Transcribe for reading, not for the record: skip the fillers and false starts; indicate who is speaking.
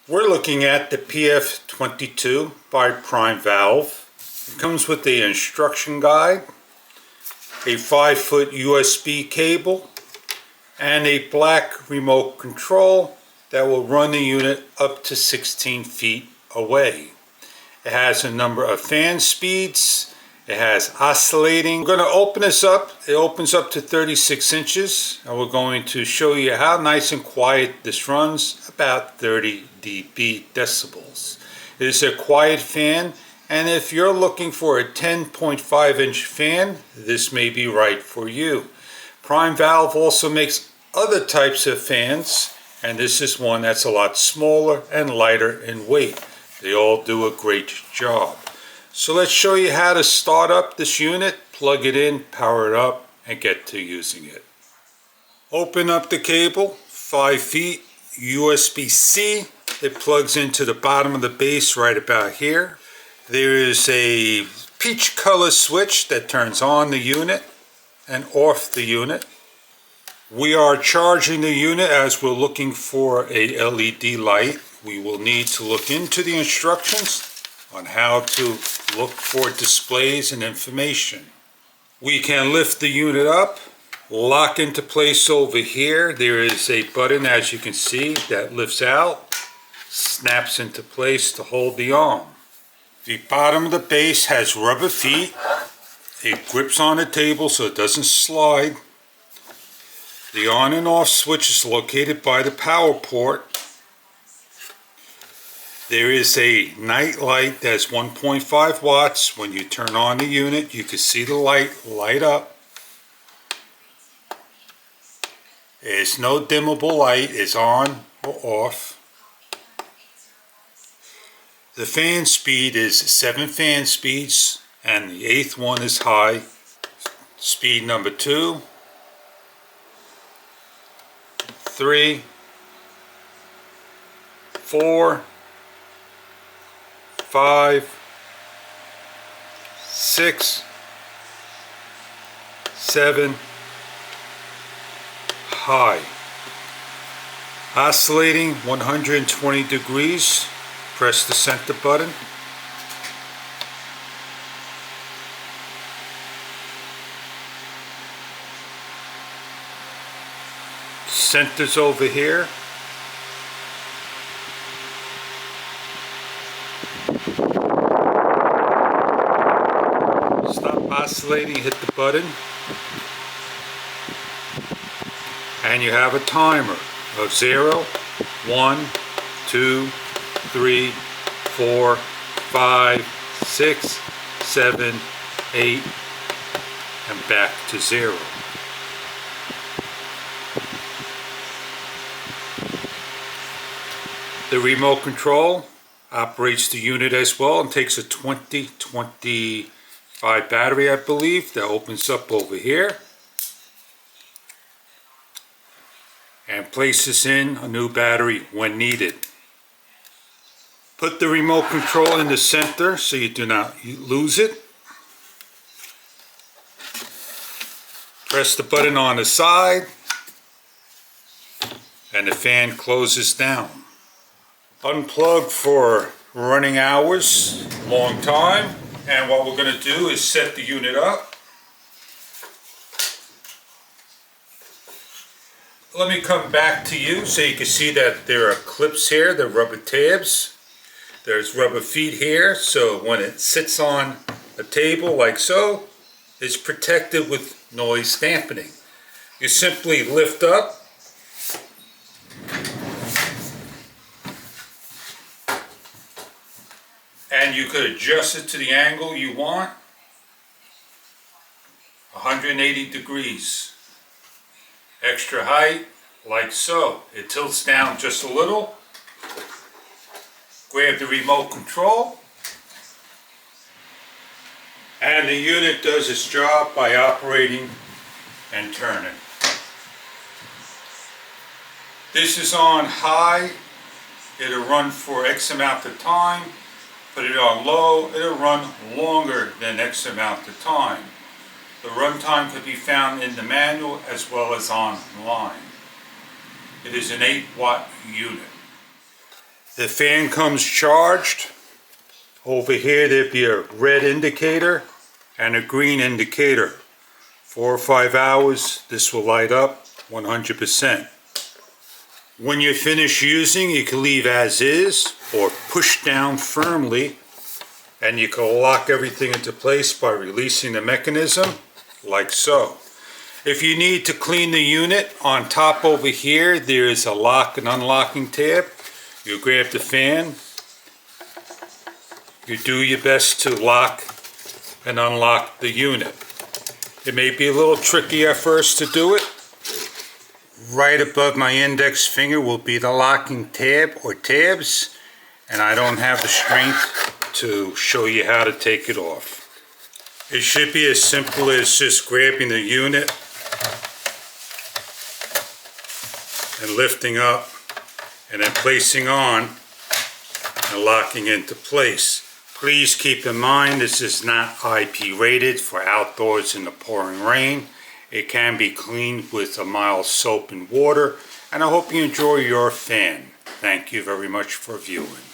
Speaker 1: We're looking at the PF22 by Primevolve. It comes with the instruction guide, a 5-foot USB cable, and a black remote control that will run the unit up to 16 feet away. It has a number of fan speeds. It has oscillating. We're going to open this up. It opens up to 36 inches, and we're going to show you how nice and quiet this runs, about 30 dB decibels. It is a quiet fan, and if you're looking for a 10.5 inch fan, this may be right for you. Primevolve also makes other types of fans, and this is one that's a lot smaller and lighter in weight. They all do a great job. So let's show you how to start up this unit, plug it in, power it up, and get to using it. Open up the cable, 5 feet, USB-C. It plugs into the bottom of the base right about here. There is a peach color switch that turns on the unit and off the unit. We are charging the unit as we're looking for a LED light. We will need to look into the instructions on how to look for displays and information. We can lift the unit up, lock into place over here. There is a button, as you can see, that lifts out, snaps into place to hold the arm. The bottom of the base has rubber feet. It grips on the table so it doesn't slide. The on and off switch is located by the power port. There is a night light that's 1.5 watts. When you turn on the unit, you can see the light up. There's no dimmable light. It's on or off. The fan speed is 7 fan speeds, and the 8th one is high. Speed number 2, 3, 4, 5, 6, 7, high. Oscillating 120 degrees. Press the center button. Center's over here. Stop oscillating, hit the button, and you have a timer of 0, 1, 2, 3, 4, 5, 6, 7, 8, and back to 0. The remote control operates the unit as well and takes a 2025 battery, I believe, that opens up over here and places in a new battery when needed. Put the remote control in the center so you do not lose it. Press the button on the side and the fan closes down. Unplug for running hours, long time, and what we're going to do is set the unit up. Let me come back to you so you can see that there are clips here, the rubber tabs. There's rubber feet here, so when it sits on a table like so, it's protected with noise dampening. You simply lift up and you could adjust it to the angle you want, 180 degrees. Extra height, like so. It tilts down just a little. Grab the remote control, and the unit does its job by operating and turning. This is on high. It'll run for X amount of time. Put it on low, it'll run longer than X amount of time. The runtime could be found in the manual as well as online. It is an 8-watt unit. The fan comes charged. Over here there'd be a red indicator and a green indicator. 4 or 5 hours, this will light up 100%. When you're finished using, you can leave as is or push down firmly, and you can lock everything into place by releasing the mechanism like so. If you need to clean the unit, on top over here there's a lock and unlocking tab. You grab the fan, you do your best to lock and unlock the unit. It may be a little tricky at first to do it. Right above my index finger will be the locking tab or tabs, and I don't have the strength to show you how to take it off. It should be as simple as just grabbing the unit and lifting up and then placing on and locking into place. Please keep in mind this is not IP rated for outdoors in the pouring rain. It can be cleaned with a mild soap and water, and I hope you enjoy your fan. Thank you very much for viewing.